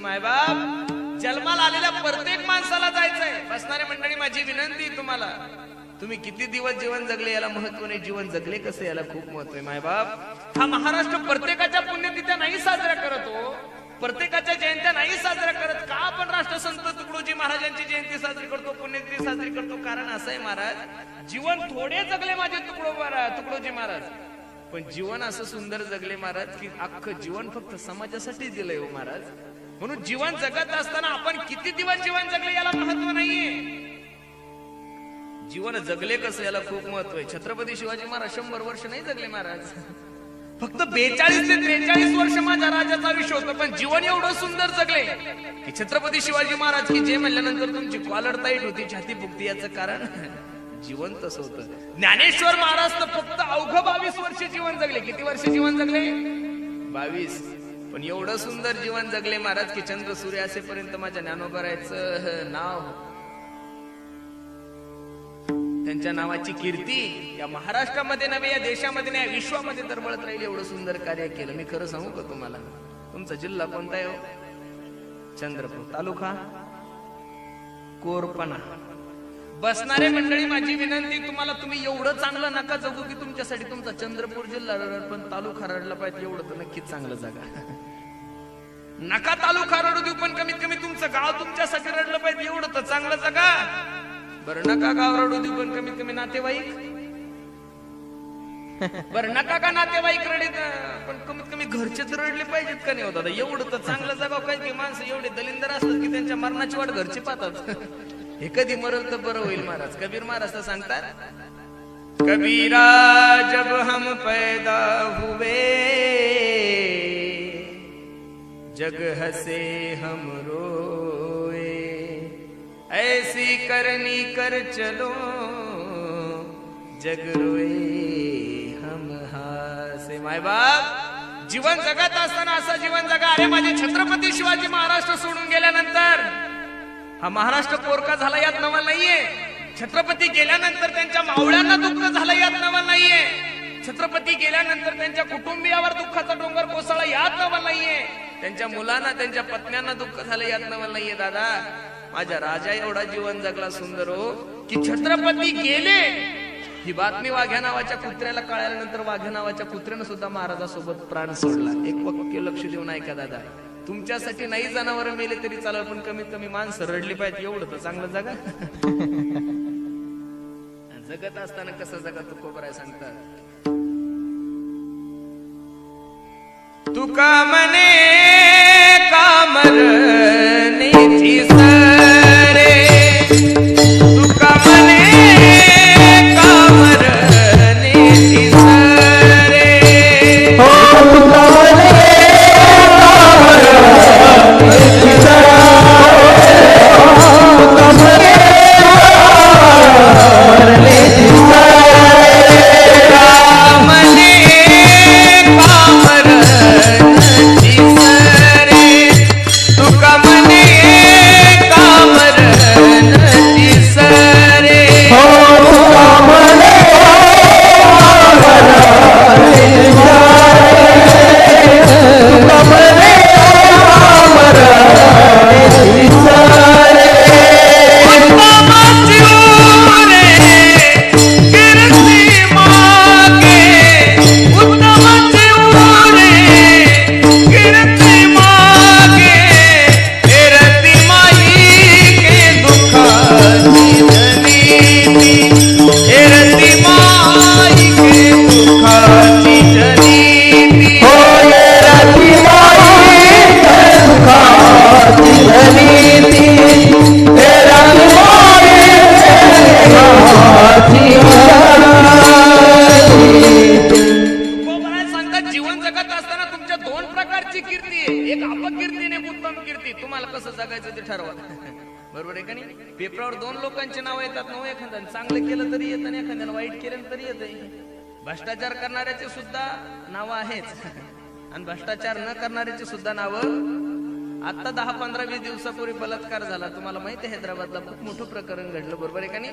मायबाप, जन्माला आलेल्या प्रत्येक माणसाला जायचंय. बसणारे मंडळी, माझी विनंती तुम्हाला, तुम्ही किती दिवस जीवन जगले याला महत्व नाही, जीवन जगले कसं याला खूप महत्व आहे. मायबाप, हा महाराष्ट्र प्रत्येकाच्या पुण्यतिथ्या नाही साजऱ्या करत हो, प्रत्येकाच्या जयंत्या नाही साजऱ्या करत. का आपण राष्ट्रसंत तुकडोजी महाराजांची जयंती साजरी करतो, पुण्यतिथी साजरी करतो? कारण असं आहे महाराज, जीवन थोडे जगले माझे तुकडोजी महाराज, पण जीवन असं सुंदर जगले महाराज की अख्खं जीवन फक्त समाजासाठी दिलंय हो महाराज. म्हणून जीवन जगत असताना आपण किती दिवस जीवन जगले याला महत्व नाहीये, जीवन जगले कसं याला खूप महत्व आहे. छत्रपती शिवाजी महाराज 100 वर्ष नाही जगले महाराज, फक्त 42 ते 43 वर्ष माझ्या राजाचं आयुष्य होतं, पण जीवन एवढं सुंदर जगले की छत्रपती शिवाजी महाराज की जे म्हणल्यानंतर तुमची कॉलर टाईट होती, छाती फुगती, याचं कारण जीवन तसं होतं. ज्ञानेश्वर महाराज तर फक्त अवघ 22 वर्ष जीवन जगले. किती वर्ष जीवन जगले? 22. पण एवढं सुंदर जीवन जगले महाराज की चंद्र सूर्य असेपर्यंत माझ्या ज्ञानोबारायचं नाव, त्यांच्या नावाची कीर्ती या महाराष्ट्रामध्ये नव्हे, या देशामध्ये नाही, विश्वामध्ये तरबळत राहील. एवढं सुंदर कार्य केलं. मी खरं सांगू का तुम्हाला, तुमचा जिल्हा कोणता आहे हो? चंद्रपूर. तालुका कोरपणा. बसणारे मंडळी, माझी विनंती तुम्हाला, तुम्ही एवढं चांगलं नका जगू की तुमच्यासाठी तुमचा चंद्रपूर जिल्हा रडला, पण तालुका रडला पाहिजे. एवढं तर नक्कीच चांगलं जगा. नका तालुका रडू देऊ, पण कमीत कमी तुमचं गाव तुमच्यासाठी रडलं पाहिजे. एवढं तर चांगलं जगा. बरं, नका गाव रडू देऊ, पण कमीत कमी नातेवाईक, बरं नका का नातेवाईक रडे, पण कमीत कमी घरचे तर रडले पाहिजेत का नाही हो दादा? एवढं तर चांगलं जगाव. काही माणसं एवढे दलिंदर असतात की त्यांच्या मरणाची वाट घरचे पाहतात. हे कधी मरल तर बरं होईल महाराज. कबीर महाराज तर सांगतात, कबीरा जब हम पैदा हुए जग हसे हम रोए, ऐसी करनी कर चलो जग रोए हम हासे. माय बाप, जीवन जगत असताना असं जीवन जगा. अरे माझे छत्रपती शिवाजी महाराष्ट्र सोडून गेल्यानंतर हा महाराष्ट्र पोरका झाला यात नवल नाहीये. छत्रपती गेल्यानंतर त्यांच्या मावळ्यांना दुःख झालं यात नवल नाहीये. छत्रपती गेल्यानंतर त्यांच्या कुटुंबियावर दुःखाचा डोंगर कोसळला यात नवल नाहीये. त्यांच्या मुलांना, त्यांच्या पत्न्यांना दुःख झालं यात नवल नाहीये. दादा, माझ्या राजा एवढा जीवन जगला सुंदर हो की छत्रपती गेले ही बातमी वाघ्या नावाच्या कुत्र्याला कळाल्यानंतर वाघ्या नावाच्या कुत्र्यानं सुद्धा महाराजासोबत प्राण सोडला. एक वाक्य लक्ष देऊन ऐका दादा, तुमच्यासाठी नाही जनावर मेले तरी चालेल, पण कमीत कमी माणसं रडली पाहिजे. एवढं तर चांगलं जगा. जगत असताना कसं जगा तुकोबराय सांगतात, तुका मने कामरनेची सरे, तुका मने कामरनेची सरे, हो तुका मने कामरनेची सरे, तुका मने कामरनेची सरे, कामने कामरनेची सरे, तुका मने कामरनेची सरे, हो तुका मने कामरनेची सरे, तुका मने कामरनेची सरे, उत्तमाची उरे कीर्ती मागे, उत्तमाची उरे कीर्ती मागे, एरती माई के दुःखाची जनीती, एरती माई के दुःखाची जनीती, हो एरती माई के दुःखाची जनीती, एरती माई सांगतात, जीवन जगत असताना तुमच्या 2 प्रकारची कीर्ती आहे. एक अपकीर्ती आणि एक उत्तम कीर्ती. तुम्हाला कसं जगायचं ते ठरवा. बरोबर आहे का नाही? पेपरावर 2 लोकांची नाव येतात ना, एखाद्याने चांगलं केलं तरी येतं आणि एखाद्याने वाईट केलं तरी येतं. भ्रष्टाचार करणाऱ्याचे सुद्धा नाव आहेच आणि भ्रष्टाचार न करणाऱ्याची सुद्धा नावं. आता 10-15-20 दिवसापूर्वी बलात्कार झाला, तुम्हाला माहिती आहे, हैदराबादला खूप मोठं प्रकरण घडलं. बरोबर आहे का नाही?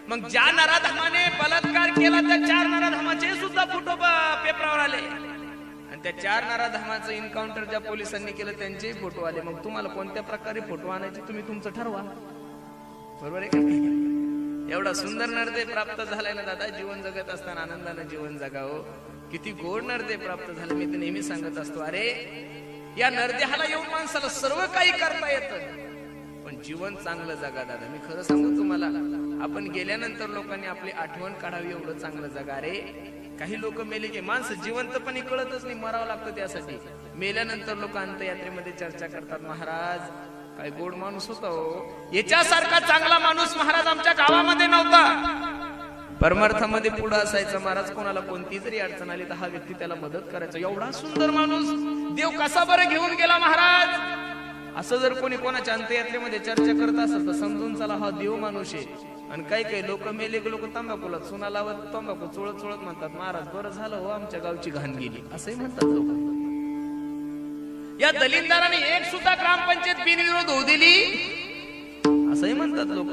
मग ज्या नराधमाने बलात्कार केला त्या 4 नराधमाचे सुद्धा फोटो पेपरावर आले आणि आणि त्या 4 नराधमाचं एन्काउंटर ज्या पोलिसांनी केलं त्यांचेही फोटो आले. मग तुम्हाला कोणत्या प्रकारे फोटो आणायचे तुम्ही तुमचं ठरवा, बरोबर आहे का? एवढा सुंदर नरदेह प्राप्त झालाय ना दादा, जीवन जगत असताना आनंदानं जीवन जगावं. किती गोड नरदेह प्राप्त झालं. मी तर नेहमी सांगत असतो, अरे या नरदेहाला येऊन माणसाला सर्व काही करता येतं, पण जीवन चांगलं जगा दादा. मी खरं सांगू तुम्हाला, आपण गेल्यानंतर लोकांनी आपली आठवण काढावी, एवढं चांगलं जगा. अरे काही लोक मेले की माणसं जिवंतपणे कळतच नाही, मरावं लागतं त्यासाठी. मेल्यानंतर लोक अंत्ययात्रेमध्ये चर्चा करतात, महाराज काय गोड माणूस होता हो, याच्यासारखा चांगला माणूस महाराज आमच्या गावामध्ये नव्हता. परमार्थामध्ये पुढे असायचा महाराज, कोणाला कोणती जरी अडचण आली तर हा व्यक्ती त्याला मदत करायचा. एवढा सुंदर माणूस देव कसा बरं घेऊन गेला महाराज. असं जर कोणी कोणाच्या अंत्ययात्रेमध्ये चर्चा करत असेल तर समजून चला हा देव माणूस आहे. आणि काही काही लोक मेले की लोक तंबाखूला चुना लावत तंबाखू चोळत चोळत म्हणतात, महाराज बरं झालं हो आमच्या गावची घाण गेली, असंही म्हणतात लोक. या दलिंदाराने एक सुद्धा ग्रामपंचायत बिनविरोध होऊ दिली, असंही म्हणतात लोक.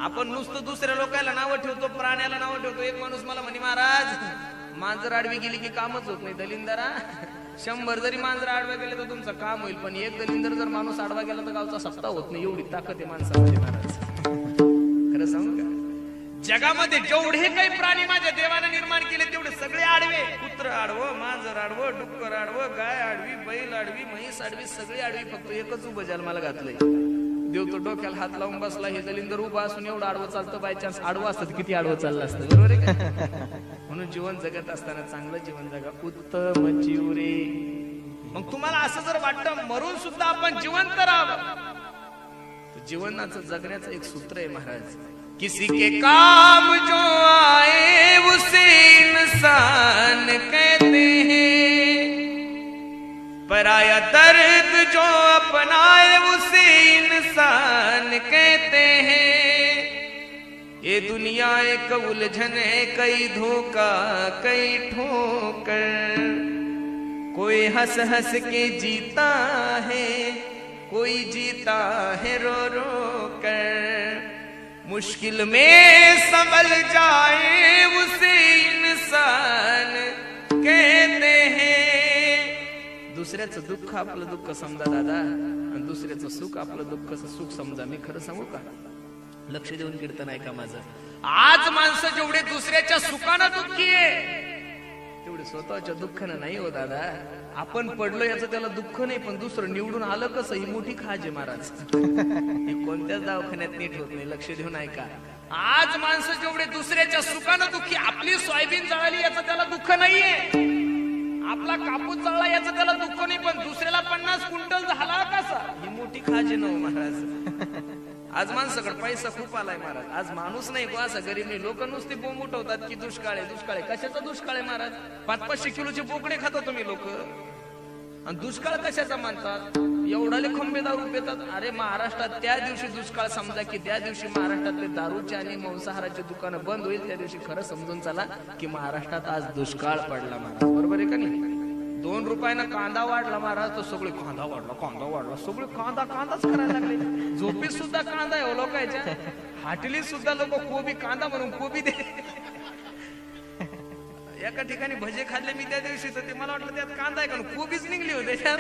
आपण नुसतं दुसऱ्या लोकांना नावं ठेवतो, प्राण्याला नावं ठेवतो. एक माणूस मला म्हणे, महाराज मांजर आडवी गेली की कामच होत नाही. दलिंदारा 100 जरी मांजर आडवा गेले तर तुमचं काम होईल, पण एक दलिंदर जर माणूस आडवा गेला तर गावचा सप्ताह होत नाही. एवढी ताकद आहे माणसामध्ये महाराज. खरं सांगू का, जगामध्ये जेवढे काही प्राणी माझ्या देवाने निर्माण केले तेवढे सगळे आडवे. कुत्र आडवं, मांजर आडवं, डुक्कर आडवं, गाय आडवी, बैल आडवी, म्हैस आडवी, सगळी आडवी. फक्त एकच उभं जन्माला घातलंय. देव तो डोक्याला हात लावून बसला. हे दलिंदर उभा असून एवढं आडवं चालतं, बाय चान्स आडवं असतं किती आडवं चाललं असतं, बरोबर आहे का? म्हणून जीवन जगत असताना चांगलं जीवन जगा, उत्तम जीव रे. मग तुम्हाला असं जर वाटतं मरून सुद्धा आपण जिवंत राहावं, जीवनाचं जगण्याचं एक सूत्र आहे महाराज. किसी के काम जो आए उसे इंसान कहते हैं, पराया दर्द जो अपनाए उसे इंसान कहते हैं. ये दुनिया एक उलझन है, कई धोखा कई ठोकर. कोई हंस हंस के जीता है, कोई जीता है रो रो कर. मुश्किल में संभल जाए उसे इंसान कहते हैं. दुसऱ्याचं दुःख आपलं दुःख समजा दादा, आणि दुसऱ्याचं सुख आपलं दुःख सुख समजा. मी खरं सांगू का, लक्ष देऊन कीर्तन ऐका माझं. आज माणसं जेवढे दुसऱ्याच्या सुखानं दुःखी आहे तेवढे स्वतःच्या दुःखानं नाही हो दादा. आपण पडलो याचं त्याला दुःख नाही, पण दुसरं निवडून आलं कसं, ही मोठी खाज आहे महाराज. हे कोणत्याच दवाखान्यात नीट होत नाही. लक्ष देऊन ऐका. आज माणसं जेवढे दुसऱ्याच्या सुखानं दुःखी, आपली सोयाबीन जळाली याचं त्याला दुःख नाहीये, आपला कापूस जळला याचं त्याला दुःख नाही, पण दुसऱ्याला 50 क्विंटल झाला कसा, ही मोठी खाज आहे ना महाराज. आज माणसाकडे पैसा खूप आलाय महाराज. आज माणूस नाही को असा गरीब नाही. लोक नुसते बोंब उठवतात की दुष्काळ आहे दुष्काळ आहे. कशाचा दुष्काळ आहे महाराज? 500-500 किलोचे बोकडे खाता तुम्ही लोक, आणि दुष्काळ कशाचा मानतात? एवढाले खंबे दारू पितात. अरे महाराष्ट्रात त्या दिवशी दुष्काळ समजा की त्या दिवशी महाराष्ट्रातले दारूचे आणि मांसाहाराचे दुकानं बंद होईल, त्या दिवशी खरं समजून चला की महाराष्ट्रात आज दुष्काळ पडला महाराज, बरोबर आहे का नाही? 2 रुपयानं कांदा वाढला महाराज, तर सगळे कांदा वाढला सगळे कांदाच करायला लागले. झोपीत सुद्धा कांदा आहे लोकांच्या, हाटलीत सुद्धा लोक कोबी कांदा म्हणून कोबी दे. एका ठिकाणी भजे खाल्ले मी त्या दिवशी, तर ते मला वाटलं त्यात कांदा आहे का, कोबीच निघली होते त्यात.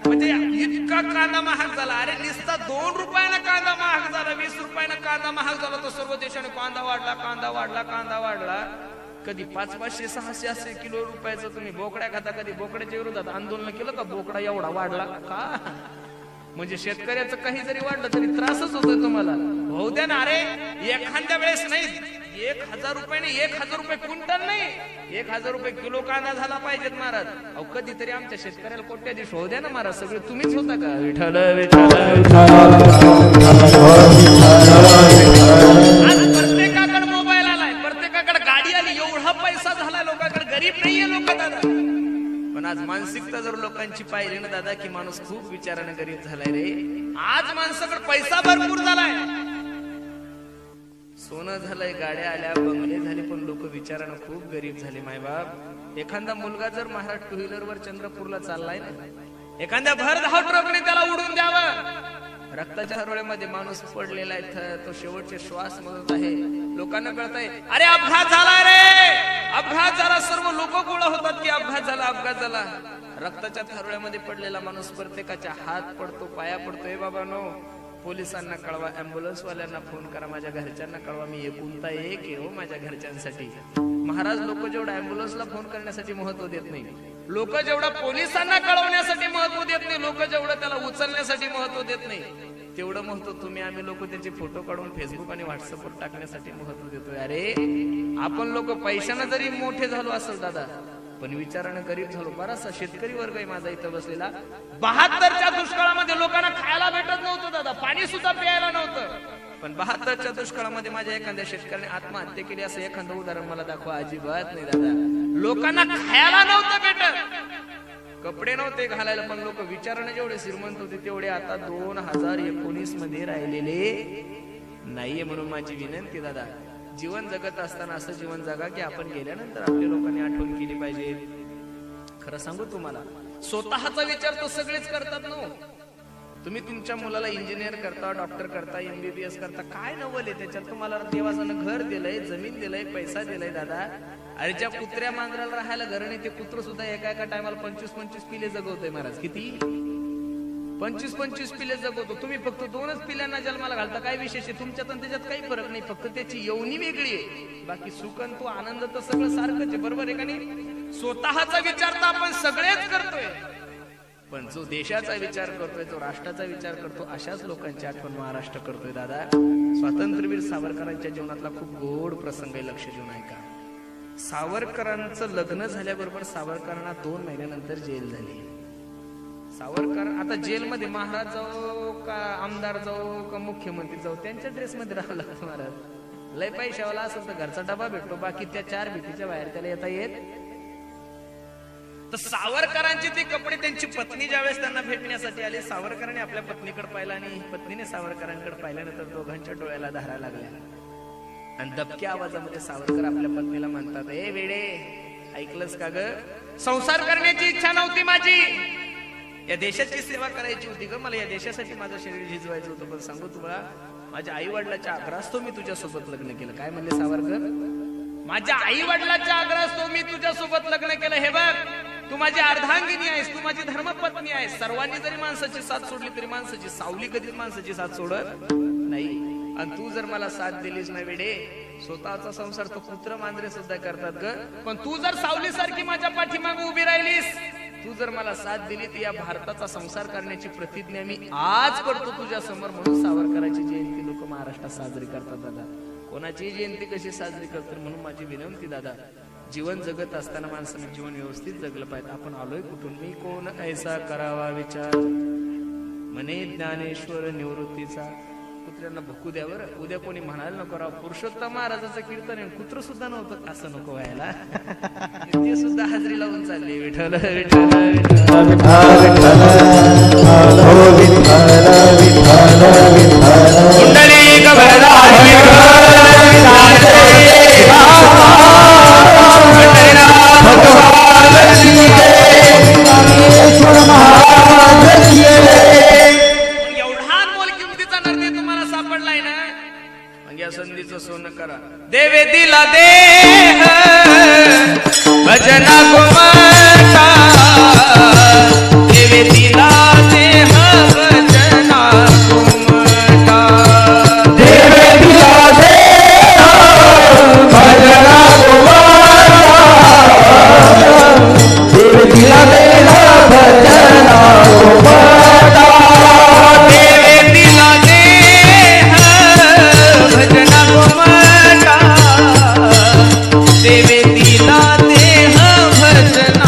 म्हणजे इतका कांदा महाग झाला. अरे नुसता 2 रुपयानं कांदा महाग झाला, 20 रुपयानं कांदा महाग झाला, तर सर्व देशाने कांदा वाढला. कधी 500-500-600 किलो रुपयाचं तुम्ही बोकड्या खाता, कधी बोकड्याच्या विरोधात आंदोलन केलं का बोकडा एवढा वाढला का? म्हणजे शेतकऱ्याचं काही जरी वाढलं तरी त्रासच होतोय तुम्हाला. होऊ द्या ना. अरे एखाद्या वेळेस नाही 1000 रुपयाने 1000 रुपये क्विंटल नाही, 1000 रुपये किलो कांदा झाला पाहिजेत महाराज. अहो कधीतरी आमच्या शेतकऱ्याला कोट्याधीश होऊ द्या ना महाराज. सगळे तुम्हीच होता का? विठ्ठल प्रत्येकाकडे मोबाईल आलाय, प्रत्येकाकडे गाडी आली, एवढा पैसा झाला लोकांकडे. गरीब नाहीये लोक दादा, पण आज मानसिकता जर लोकांची पाहिली ना दादा की माणूस खूप विचाराने गरीब झालाय रे. आज माणसाकडे पैसा भरपूर झालाय, सोनं झालंय, गाड्या आल्या, बंगले झाले, पण लोक विचारानं खूप गरीब झाले. मायबाप, एखादा मुलगा जर महाराष्ट्र 2 व्हीलर वर चंद्रपूरला चाललाय ना, एखाद्या भरधाव ट्रकने त्याला उडून द्यावं, रक्ताच्या हरोळ्यामध्ये माणूस पडलेला आहे, तो शेवटचे श्वास म्हणत आहे. लोकांना कळतंय अरे अपघात झाला रे, अपघात झाला. सर्व लोक गोळा होतात की अपघात झाला, अपघात झाला. रक्ताच्या हरोळ्यामध्ये पडलेला माणूस प्रत्येकाच्या हात पडतो, पाया पडतो. हे बाबांनो, पोलिसांना कळवा, अँब्युलन्स वाल्यांना फोन करा, माझ्या घरच्यांना कळवा, मी एकुलता एक आहे हो माझ्या घरच्यांसाठी. महाराज, लोक जेवढं अँब्युलन्सला फोन करण्यासाठी महत्व देत नाही, लोक जेवढं पोलिसांना कळवण्यासाठी महत्व देत नाही, लोक जेवढं त्याला उचलण्यासाठी महत्व देत नाही, तेवढं महत्व तुम्ही आम्ही लोक त्याचे फोटो काढून फेसबुक आणि व्हॉट्सअपवर टाकण्यासाठी महत्व देतोय. अरे आपण लोक पैशानं जरी मोठे झालो असेल दादा, पण विचारानं गरीब झालो. बराचसा शेतकरी वर्ग आहे माझा इथं बसलेला. 72च्या दुष्काळामध्ये लोकांना खायला भेटत नव्हतं दादा, पाणी सुद्धा प्यायला नव्हतं. पण 72च्या दुष्काळामध्ये माझ्या एखाद्या शेतकऱ्याने आत्महत्या केली असं एखादं उदाहरण मला दाखवा. अजिबात नाही दादा. लोकांना खायला नव्हतं भेटत, कपडे नव्हते घालायला, पण लोक विचाराने जेवढे श्रीमंत होते तेवढे आता 2019 मध्ये राहिलेले नाहीये. म्हणून माझी विनंती दादा, जीवन जगत असताना असं जीवन जगा की आपण गेल्यानंतर आपल्या लोकांनी आठवण केली पाहिजे. खरं सांगू तुम्हाला, स्वतःचा विचार तर सगळेच करतात ना. तुम्ही तुमच्या मुलाला इंजिनियर करता, डॉक्टर करता, MBBS करता, काय नवल आहे त्याच्यात? तुम्हाला देवाचं घर दिलंय, जमीन दिलंय, पैसा दिलाय दादा. अरे ज्या कुत्र्या मांजराला राहायला घर नाही, ते कुत्र सुद्धा एका एका टायमाला 25-25 पिले जगवतोय महाराज. किती? 25-25 पिले जगवतो. तुम्ही फक्त 2च पिल्यांना जन्माला घालता. काय विशेष आहे तुमच्यात आणि त्याच्यात? काही फरक नाही, फक्त त्याची योनी वेगळी आहे. बाकी सुख आणि तो आनंद तर सगळं सारखंच आहे. बरोबर आहे का नाही? स्वतःचा विचार तर आपण सगळेच करतोय, पण जो देशाचा विचार करतोय, जो राष्ट्राचा विचार करतो, अशाच लोकांची आठवण महाराष्ट्र करतोय दादा. स्वातंत्र्यवीर सावरकरांच्या जीवनातला खूप गोड प्रसंग आहे, लक्ष देऊन ऐका. सावरकरांचं लग्न झाल्याबरोबर सावरकरांना 2 महिन्यानंतर जेल झाली. सावरकर आता जेलमध्ये महाराज जाऊ का आमदार जाऊ का मुख्यमंत्री जाऊ, त्यांच्या ड्रेसमध्ये राहावं लागतं महाराज. लय पैशावाला असेल तर घरचा डबा भेटतो, बाकी त्या 4 भीतीच्या बाहेर त्याला येता येत. तर सावरकरांचे ते कपडे त्यांची पत्नी ज्यावेळेस त्यांना भेटण्यासाठी आले, सावरकरांनी आपल्या पत्नीकडे पाहिलं आणि पत्नीने सावरकरांकडे पाहिल्यानंतर दोघांच्या डोळ्याला धारा लागल्या. आणि दबक्या आवाजामध्ये सावरकर आपल्या पत्नीला म्हणतात, ए वेडे, ऐकलंस का ग? संसार करण्याची इच्छा नव्हती माझी, या देशाची सेवा करायची होती ग मला. या देशासाठी माझं शरीर झिजवायचं होतं. पण सांगू तुम्हाला, माझ्या आई वडिलाच्या आग्रहास्तव मी तुझ्यासोबत लग्न केलं. काय म्हणले सावरकर? माझ्या आई वडिलाच्या आग्रहास्तव मी तुझ्यासोबत लग्न केलं. हे बघ, तू माझी अर्धांगिनी आहेस, तू माझी धर्मपत्नी आहेस. सर्वांनी जरी माणसाची साथ सोडली तरी माणसाची सावली कधीच माणसाची साथ सोडत नाही. आणि तू जर मला साथ दिलीस ना वेडे, स्वतःचा संसार तो कुत्र मांजरे सुद्धा करतात ग, पण तू जर सावली सारखी माझ्या पाठीमागे उभी राहिलीस, तू जर मला साथ दिली, तर या भारताचा संसार करण्याची प्रतिज्ञा मी आज करतो तुझ्या समोर. म्हणून सावरकरांची जयंती लोक महाराष्ट्रात साजरी करतात दादा. कोणाची जयंती कशी साजरी करतात? म्हणून माझी विनंती दादा, जीवन जगत असताना माणसाने जीवन व्यवस्थित जगलं पाहिजे. आपण आलोय कुठून? मी कोण ऐसा करावा विचार, म्हणे ज्ञानेश्वर निवृत्तीचा. कुत्र्यांना भुकू द्या बरं. उद्या कोणी म्हणायला नको राव पुरुषोत्तम महाराजाचं कीर्तन आहे, कुत्र सुद्धा नव्हतं, असं नको व्हायला. ते सुद्धा हाजरी लावून चालली. विठ्ठल विठ्ठल संधीचं सोनं करा. देवे दिला देह भजना कुमारा, देवे दिला देह भजना कुमारा, देवे दिला देह भजना कुमारा, देवे दिला देह भजना कुमारा, देवे दिला देह भजना कुमारा, देवे दिला देह भजना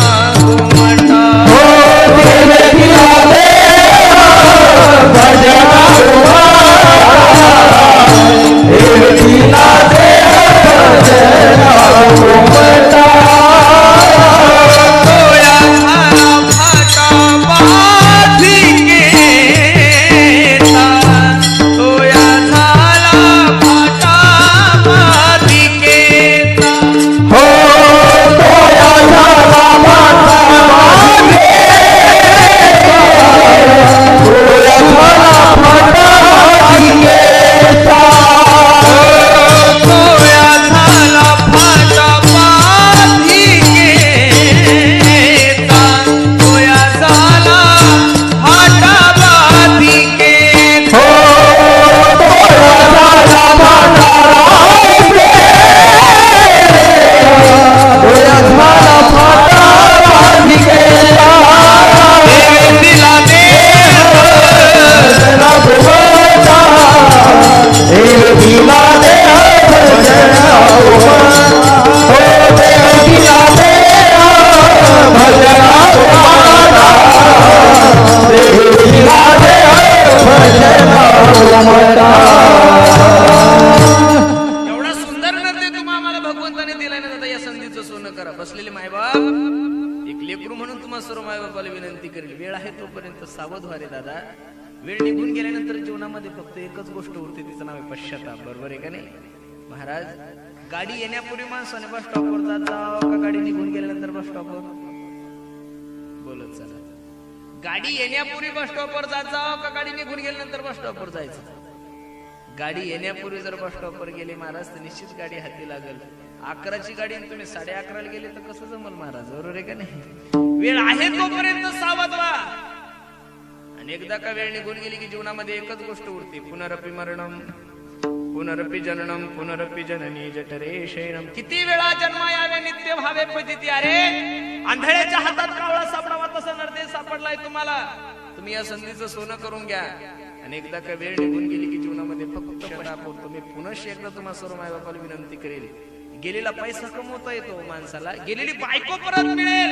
वेळ निघून गेल्यानंतर जीवनामध्ये फक्त एकच गोष्ट उरते, तिचं नाव आहे पश्चाताप. बरोबर आहे का नाही महाराज? गाडी येण्यापूर्वी माणसाने बस स्टॉपवर जात जावं का गाडी निघून गेल्यानंतर बस स्टॉपवर? बोलत चला. गाडी येण्यापूर्वी बस स्टॉपवर जात जावं का गाडी निघून गेल्यानंतर बस स्टॉपवर जायचं? गाडी येण्यापूर्वी जर बस स्टॉपवर गेले महाराज तर निश्चित गाडी हाती लागल. 11ची गाडी तुम्ही 11:30 गेले तर कसं जमल महाराज? बरोबर आहे का नाही? वेळ आहे तोपर्यंत सावध व्हा. आणि एकदा का वेळ निघून गेली की जीवनामध्ये एकच गोष्ट उरते, पुनरपि मरणम पुनरपि जननम पुनरपि जननी जठरे शयनम. किती वेळा जन्म यावे नित्य व्हावे फजिती. अरे आंधळ्याच्या हातात कावळा सापडावा तसा नरदेश सापडलाय तुम्हाला. तुम्ही या संधीचं सोनं करून घ्या. आणि एकदा का वेळ निघून गेली की जीवनामध्ये फक्त पश्चाताप होतो. मी पुन्हा एकदा तुम्हा सर्व मायबापाला विनंती करेल, गेलेला पैसा कमवता येतो माणसाला, गेलेली बायको परत मिळेल,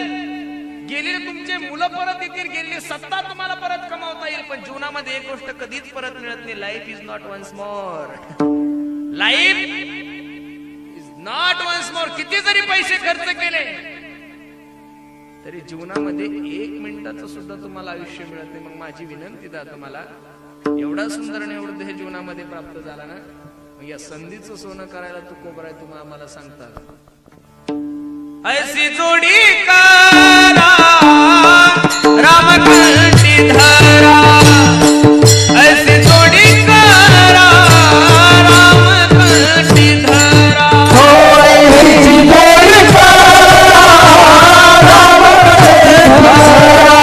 गेलेले तुमचे मुलं परत येतील, गेलेली सत्ता तुम्हाला परत कमावता येईल, पण जीवनामध्ये एक गोष्ट कधीच परत मिळत नाही. Life is not once more. Life is not once more. किती जरी पैसे खर्च केले तरी जीवनामध्ये 1 मिनिटाचं सुद्धा तुम्हाला आयुष्य मिळत नाही. मग माझी विनंती दा तुम्हाला, एवढा सुंदर आणि एवढं देह जीवनामध्ये प्राप्त झाला ना, या संधीचं सोनं करायला तू कोबरा आहे, तुम्ही आम्हाला सांगता. ऐसी जोडी करा रामकंठी धरा, ऐसी जोडी करा रामकंठी धरा, ऐसी जोडी करा रामकंठी धरा,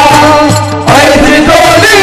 ऐसी जोडी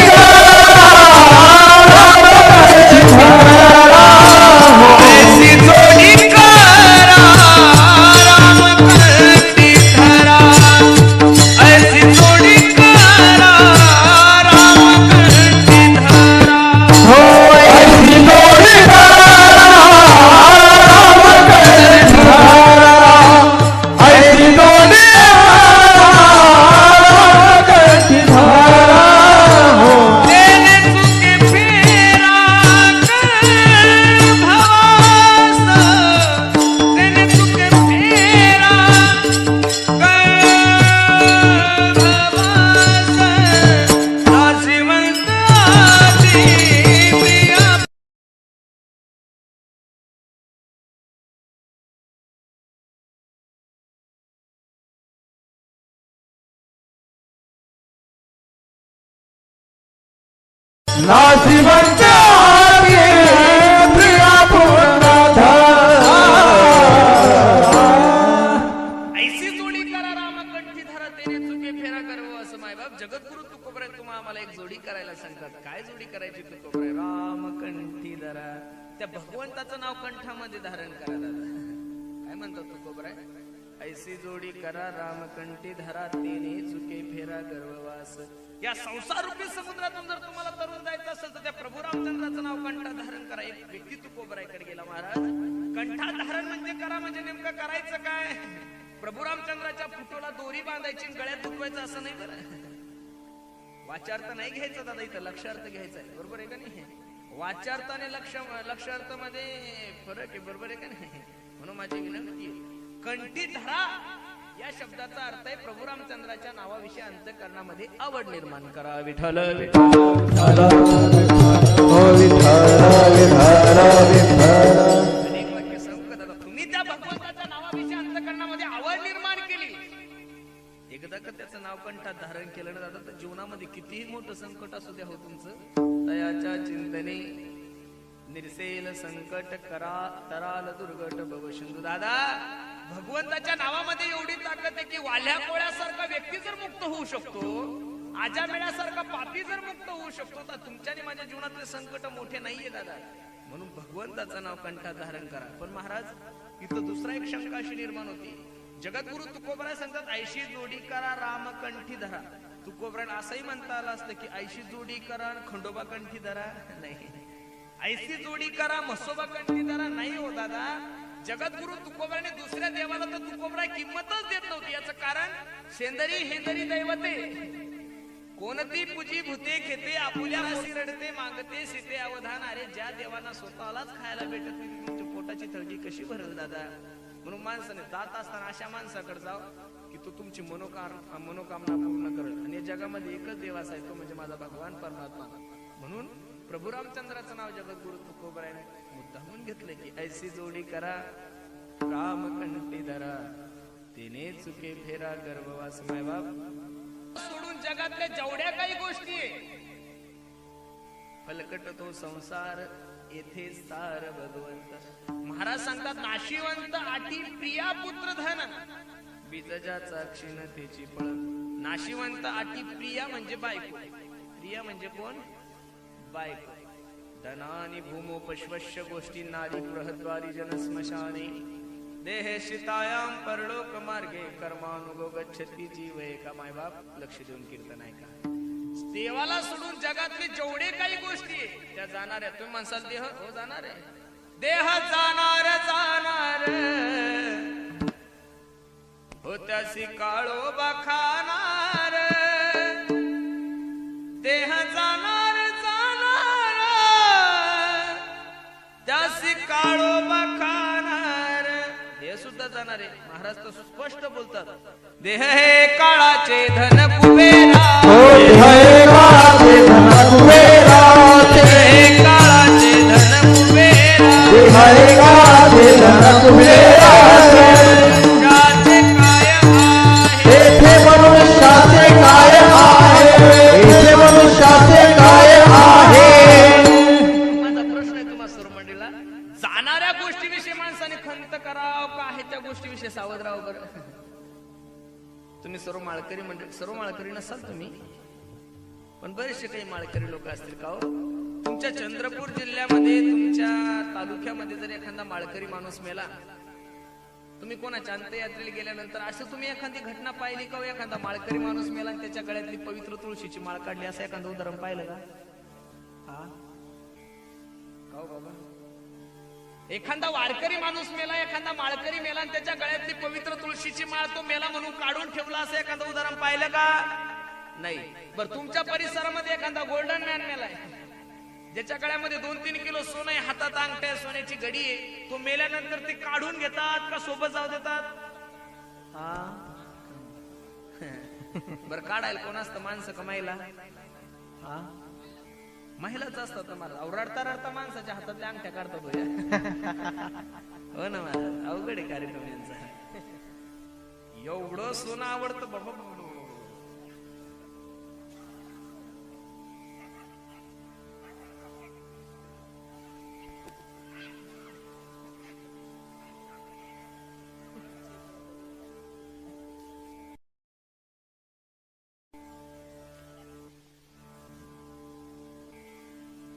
नाशिवंत प्रिया ऐसी जोडी करा रामकंठी धरा, तेने चुके फेरा गर्व. असं मायबाप जगद्गुरु तुकोबराय तुम्हा आम्हाला एक जोडी करायला सांगतात. काय जोडी करायची तुकोबराय? रामकंठी धरा. त्या भगवंताचं नाव कंठामध्ये धारण करा. दादा काय म्हणतात तुकोबराय? ऐसी जोडी करा रामकंठी धरा, तेने चुके फेरा गर्ववास. या संसार रूपी समुद्रातून जर तुम्हाला तरुण जायचं असेल तर त्या प्रभू रामचंद्राचं नाव कंठा धारण करा. एक व्यक्ती तुकोबरायकडे गेला, महाराज कंठा धारण म्हणजे करा म्हणजे नेमकं करायचं काय? प्रभू रामचंद्राच्या फुटोला दोरी बांधायची, गळ्यात दुखवायचं असं नाही बरं. वाचार्थ नाही घ्यायचं दादा, इथं लक्षार्थ घ्यायचा आहे. बरोबर आहे का नाही? वाचार्थ आणि लक्षार्थ मध्ये फरक आहे. बरोबर आहे का नाही? म्हणून माझी विनंती, कंठी धरा या शब्दाचा अर्थ आहे प्रभू रामचंद्राच्या नावाविषयी अंतःकरणामध्ये आवड निर्माण करा. विठ्ठल विठ्ठल अनेक वाक्य संगत. तुम्ही त्या भगवंताच्या नावाविषयी अंतःकरणामध्ये आवड निर्माण केली, एकदा का त्याचं नाव कंठात धारण केलं ना दादा, तर जीवनामध्ये कितीही मोठं संकट असू द्या हो तुमचं, तयाच्या चिंतने निर्सेल संकट करा तराल दुर्गट भव सिंधू. दादा भगवंताच्या नावामध्ये एवढी ताकद आहे की वाल्या कोळ्यासारखा व्यक्ती जर मुक्त होऊ शकतो, आजामेळ्यासारखा पापी जर मुक्त होऊ शकतो, तर तुमच्याने माझ्या जीवनातले संकट मोठे नाहीये दादा. म्हणून भगवंताचं नाव कंठात धारण करा. पण महाराज इथं दुसरा एक शंका अशी निर्माण होती. जगद्गुरु तुकोबराय सांगतात ऐशी जोडी करा रामकंठी धरा. तुकोबरायला असंही म्हणता आलं असतं की ऐशी जोडी करा खंडोबा कंठी धरा. नाही, ऐशी जोडी करा म्हसोबा कंठी धरा नाही हो दादा. जगद्गुरु तुकोबराने दुसऱ्या देवाला तर तुकोबराय किंमतच देत नव्हती. याचं कारण शेंदरी हेंदरी दैवते कोणती पूजी भूते घेते आपुल्या अशी रडते मागते सीते अवधान. अरे ज्या देवांना स्वतःलाच खायला भेटत नाही तुमच्या पोटाची तळगी कशी भरल दादा. म्हणून माणसाने जात असताना अशा माणसाकडे जाव की तो तुमची मनोकामना पूर्ण करेल. आणि या जगामध्ये एकच देव असाय, तो म्हणजे माझा भगवान परमात्मा. म्हणून प्रभू रामचंद्राचं नाव जगद्गुरु तुकोबराने मुद्दामून घेतलं की ऐसी जोडी करा राम कंठी धरा तिने चुके फेरा गर्भवास. माय बाप सोडून जगातल्या जेवढ्या काही गोष्टी आहे फलकट तो संसार येथे सार भगवंत. महाराज सांगतात नाशिवंत आठी प्रिया पुत्र धन बीजजाचा क्षीणतेची पळ. नाशिवंत आठी प्रिया म्हणजे बायको. प्रिया म्हणजे कोण? बायको. धनानी भूमो पश्वश्य गोष्टी नारी बृहद्वारी जन स्मशाने देहे शितायाम परलोक मार्गे कर्मानुगो गच्छती जीव. का माय बाप लक्ष देऊन कीर्तन आहे का? देवाला सोडून जगातले जेवढे काही गोष्टी त्या जाणार आहे. तुम्ही म्हणसाल देह हो जाणार आहे. देह जाणार जाणार हो त्यासी काळोबा खाणार. देह जाणार जाणार त्यासी काळोबा खाणार. देह सुद्धा जाणार आहे. महाराज तर स्पष्ट बोलतात देह हे काळाचे धन कुबेरा. देह हे काळाचे धन कुबेरा. देह हे काळाचे धन कुबेरा. देह हे काळाचे धन कुबेरा. ज्याचे काय आहे येथे मनुष्याचे काय आहे. येथे मनुष्याचे काय आहे. माझा प्रश्न आहे तुम्हा सर्व मंडळीला. जाणाऱ्या गोष्टीविषयी माणसाने खंत करावं का आहे त्या गोष्टीविषयी सावध राहावं बरं? तुम्ही सर्व माळकरी मंडळी, सर्व माळकरी नसाल तुम्ही, पण बरेचसे काही माळकरी लोक असतील का हो? तुमच्या चंद्रपूर जिल्ह्यामध्ये तुमच्या तालुक्यामध्ये जर एखादा माळकरी माणूस मेला, तुम्ही कोणाच्या अंत्ययात्रेला गेल्यानंतर असं तुम्ही एखादी घटना पाहिली का? एखादा माळकरी माणूस मेला आणि त्याच्या गळ्यातली पवित्र तुळशीची माळ काढली असं एखादं उदाहरण पाहिलं का? हा का बाबा? एखादा वारकरी माणूस मेला, एखादा माळकरी मेला आणि त्याच्या गळ्यातली पवित्र तुळशीची माळ तो मेला म्हणून काढून ठेवला असं एखादं उदाहरण पाहिलं का? नाही. बरं तुमच्या परिसरामध्ये एखादा गोल्डन मॅन मेलाय, ज्याच्या गळ्यामध्ये 2-3 किलो सोनं आहे, हातात अंगठ्या सोन्याची घडी आहे, तो मेल्यानंतर ते काढून घेतात का सोबत जाऊ देतात? हा बरं काढायला कोण असतं? माणसं का महिला? हा महिलाच असतात. मला रडता रडता माणसाच्या हातातल्या अंगठ्या काढतात हो ना. मला अवघड आहे कार्यक्रम यांचा. एवढं सोनं आवडतं बाबा.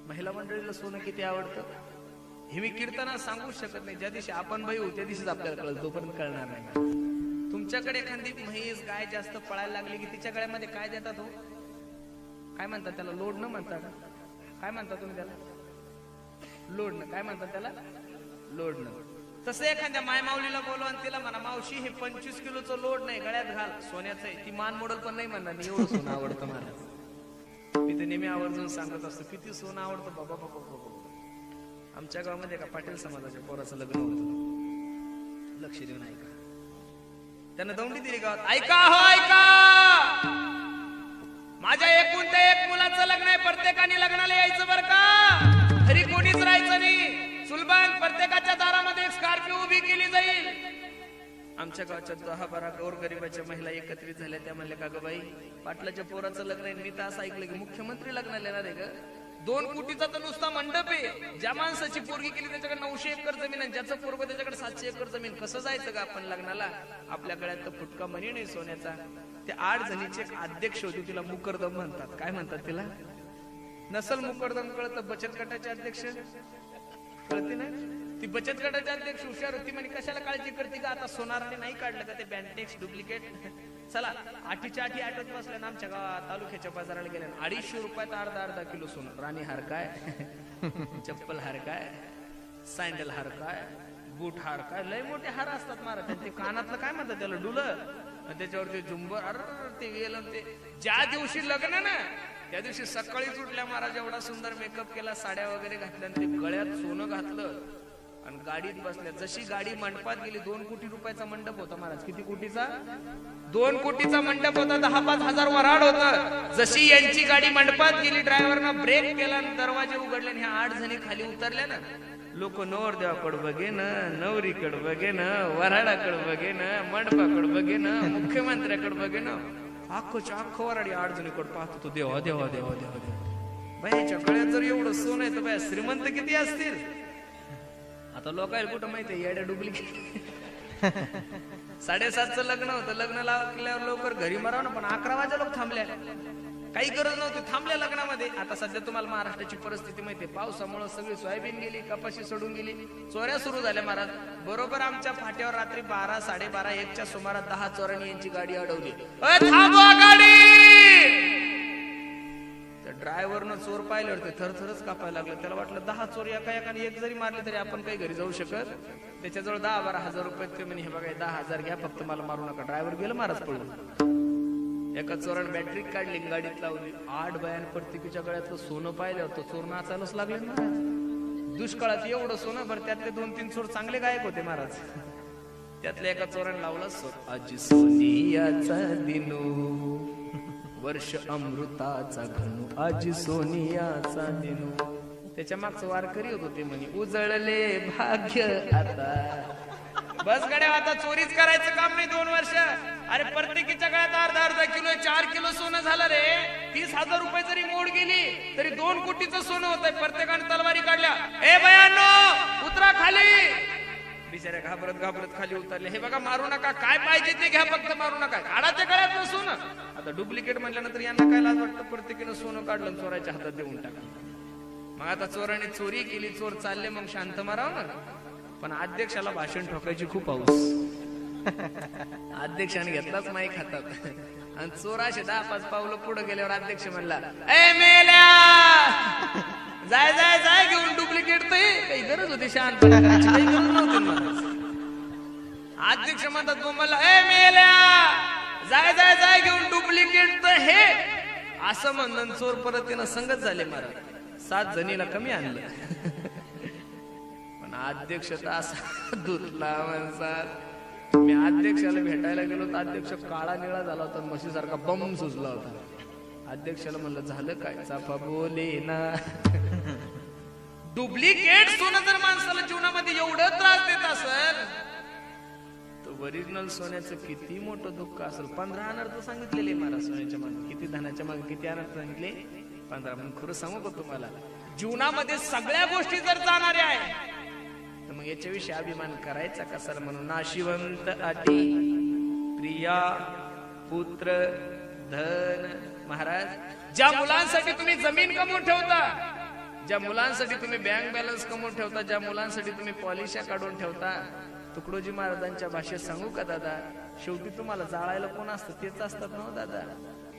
महिला मंडळीला सोनं किती आवडतं हे मी कीर्तनात सांगू शकत नाही. ज्या दिवशी आपण बाई होऊ त्या दिवशीच आपल्याला कळलं, तोपर्यंत कळणार नाही. तुमच्याकडे एखादी म्हैस गाय जास्त पळायला लागली की तिच्या गळ्यामध्ये काय देतात हो? काय म्हणतात त्याला? लोडणं म्हणतात. काय म्हणतात तुम्ही त्याला? लोडणं. काय म्हणतात त्याला? लोडणं. तसं एखाद्या मायमाऊलीला बोलवा आणि तिला म्हणा मावशी हे 25 किलोचं लोड नाही गळ्यात घाल, सोन्याचं आहे. ती मान मोडल पण नाही म्हणणार एवढं सोनं आवडतं मला. मी तर नेहमी आवर्जून सांगत असतो किती सोनं आवडतं बाबा बाबा बाबा. आमच्या गावामध्ये का पाटील समाजाच्या पोराचं लग्न होतं. लक्ष देऊन ऐका. त्यानं दौंडी दिली गावात. ऐका हो ऐका, माझ्या एकूण ते एक मुलाचं लग्न आहे. प्रत्येकाने लग्नाला यायचं बरं का? घरी कोणीच राहायचं नाही. सुलभान प्रत्येकाच्या दारामध्ये एक स्कॉर्पिओ उभी केली जाईल. आमच्या गावाच्या 10-12 गोरगरिबाच्या महिला एकत्रित झाल्या. त्या म्हणल्या का ग बाई पाटलाच्या पोराचं लग्न आहे. मी तर असं ऐकलं की मुख्यमंत्री लग्नाला येणार आहे का? 2 कोटीचा तर नुसता मंडप आहे. ज्या माणसाची पोरगी केली त्याच्याकडे 900 एकर जमीन आणि ज्याचं पोरग त्याच्याकडे 700 एकर जमीन. कसं जायचं का आपण लग्नाला? आपल्या गळ्यात तर फुटका मणी नाही सोन्याचा. ते 8 जणीचे एक अध्यक्ष होते, तिला मुकरदम म्हणतात. काय म्हणतात तिला? नसल मुकरदम कळत? बचत गटाचे अध्यक्ष कळते ना? ती बचत गटाचे अध्यक्ष हुशार होती. म्हणे कशाला काळजी करते का? आता सोनाराने नाही काढलं का ते बँटेक्स डुप्लिकेट? चला 8च्या 8 आठवत बसल्या ना. आमच्या गावात तालुक्याच्या बाजाराला गेल्या 250 रुपयात अर्धा किलो सोनं. राणी हार काय, चप्पल हार काय, सँडल हार काय, बूट हार काय, लय मोठे हार असतात महाराज. ते कानातलं काय म्हणतात त्याला? डुलं. त्याच्यावर ते झुंबर. अरे ते वेल. ते ज्या दिवशी लग्न ना त्या दिवशी सकाळीच उठल्या महाराज एवढा सुंदर मेकअप केला, साड्या वगैरे घातल्या, ते गळ्यात सोनं घातलं. आणि गाडीत बसल्या. जशी गाडी मंडपात गेली, 2 कोटी रुपयाचा मंडप होता महाराज. किती कोटीचा? 2 कोटीचा मंडप होता. 10-5 हजार वराड होत. जशी यांची गाडी मंडपात गेली, ड्रायव्हरनं ब्रेक केला आणि दरवाजे उघडले आणि ह्या 8 जणी खाली उतरल्या ना. लोक नवरदेवाकडे बघे ना, नवरीकडे बघे ना, वराडाकडे बघे ना, मंडपाकडे बघे ना, मुख्यमंत्र्याकडे बघे ना. अख्खं वराडी 8 जणीकडे पाहत होतो. देवा देवा देवा देवा देवा. बाईच्या गळ्यात जर एवढं सोनं आहे तर बाय श्रीमंत किती असतील. आता लोकांना कुठं माहितीये येड्या डुप्लिकेट. 7:30चं लग्न होतं. लग्न लागल्यावर लवकर घरी मराव ना, पण 11 वाजे लोक थांबल्या. काही गरज नव्हती, थांबल्या लग्नामध्ये. आता सध्या तुम्हाला महाराष्ट्राची परिस्थिती माहितीये. पावसामुळे सगळी सोयाबीन गेली, कपाशी सोडून गेली, चोऱ्या सुरू झाल्या महाराज. बरोबर आमच्या फाट्यावर रात्री 12, 12:30, 1च्या सुमारास 10 चोरांनी यांची गाडी अडवली. थांबवा गाडी. ड्रायव्हरनं चोर पाहिल्यावर ते थरथरच कापायला लागलं. त्याला वाटलं 10 चोर एकाने एक जरी मारले तरी आपण काही घरी जाऊ शकत. त्याच्याजवळ 10-12 हजार रुपये. ते म्हणे हे बघा 10,000 घ्या, फक्त मला मारू नका. ड्रायव्हर गेलं महाराज पळून. एका चोरानं बॅटरी काढली, गाडीत लावली. 8 बायान प्रत्येकीच्या गळ्यातलं सोनं पाहिल्यावर तो चोर नाचायलाच लागले महाराज. दुष्काळात एवढं सोनं भर. त्यातले 2-3 चोर चांगले गायक होते महाराज. त्यातल्या एका चोरानं लावला सोन. आज सोनियाचा दिनो, वर्ष अमृताचा घनू, आज सोनियाचा दिनो. त्याच्या मागचं वारकरी होतो ते म्हणे, उजळले भाग्य आता. बस गड्या, आता चोरीच करायचं काम नाही 2 वर्ष. अरे प्रत्येकीच्या गळ्यात अर्धा किलो 4 किलो सोनं झालं रे. 30,000 रुपये जरी मोड गेली तरी 2 कोटीचं सोनं होतंय. प्रत्येकाने तलवारी काढल्या. ए बयानो उतरा खाली. बिचाऱ्या घाबरत खाली उतरले. हे बघा मारू नका, काय पाहिजे ते घ्या, फक्त मारू नका. काढाच्या गळ्यात सोनं. आता डुप्लिकेट म्हणल्यानंतर यांना काय लाज वाटतं. प्रत्येकीनं सोनं काढलं, चोराच्या हातात देऊन टाका. मग आता चोराने चोरी केली, चोर चालले, मग शांत माराव ना. पण अध्यक्षाला भाषण ठोकायची खूप हौस. अध्यक्षाने घेतलाच माईक हातात आणि चोर असे 10-5 पावलं पुढे गेल्यावर अध्यक्ष म्हणला, ए मेल्या जाय जाय जाय घेऊन डुप्लिकेट. काही गरज होती शहाणपणा करायची, काही गरज नव्हती. अध्यक्ष म्हणतात मला, ए मेल्या जाय जाय जाय घेऊन डुप्लिकेट. तर हे असं म्हणून चोर परत तिनं संगत झाले महाराज. 7 जणीला कमी आणलं. पण अध्यक्ष तर असा धुतला म्हणतात. मी अध्यक्षाला भेटायला गेलो तर अध्यक्ष काळा निळा झाला होता, म्हशीसारखा बम सुजला होता. अध्यक्षाला म्हणलं झालं काय? चाफा बोले ना. डुप्लिकेट सोनं जर माणसाला जीवनामध्ये एवढं त्रास देत असेल तर ओरिजिनल सोन्याचं किती मोठं दुःख असेल. 15 अनर्थ सांगितलेले महाराज सोन्याच्या मागे. किती धनाच्या मागे किती अनर्थ सांगितले? 15. म्हणून खरं सांगू का तुम्हाला, जीवनामध्ये सगळ्या गोष्टी जर जाणाऱ्या आहे तर मग याच्याविषयी अभिमान करायचा कसा? म्हणून नाशिवंत अटी प्रिया पुत्र धन. महाराज, ज्या मुलांसाठी तुम्ही जमीन कमवून ठेवता, ज्या मुलांसाठी तुम्ही बँक बॅलन्स कमवून ठेवता, ज्या मुलांसाठी तुम्ही पॉलिशा काढून ठेवता, तुकडोजी महाराजांच्या भाषेत सांगू का दादा, शेवटी तुम्हाला जाळायला कोण असतं? तेच असतात ना दादा.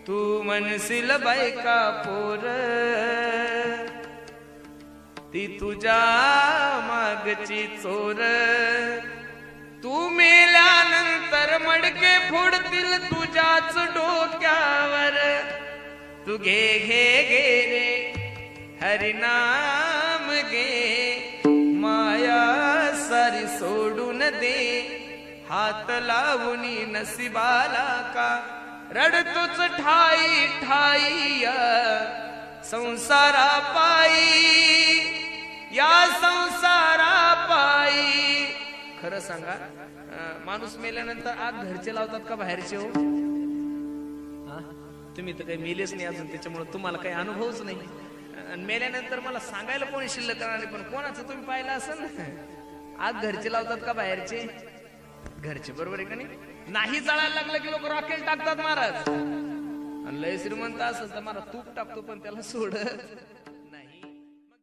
तू म्हणशील बायका पोर ती तुझ्या मागची चोर, तू मेल्यानंतर मडके फोडतील तुझ्याच डोक्यावर. तू घे घे घे रे हरिनाम घे, माया सारी सोडून दे, हात लावणी नसिबाला का रडतोच ठाई ठाई संसारा पायी, या संसारा पायी. खरं सांगा, माणूस मेल्यानंतर आग घरचे लावतात का बाहेरचे? हो, तुम्ही तर काही मेलेच नाही अजून, त्याच्यामुळे तुम्हाला काही अनुभवच नाही. आणि मेल्यानंतर मला सांगायला कोणी शिल्लक करणार, पण कोणाचं तुम्ही पाहिलं असेल ना. आग घरचे लावतात का बाहेरचे? घरचे. बरोबर आहे का नाही? जळायला लागलं की लोक रॉकेट टाकतात महाराज. आणि लय श्रीमंत असेल तर मला तूप टाकतो, पण त्याला सोडत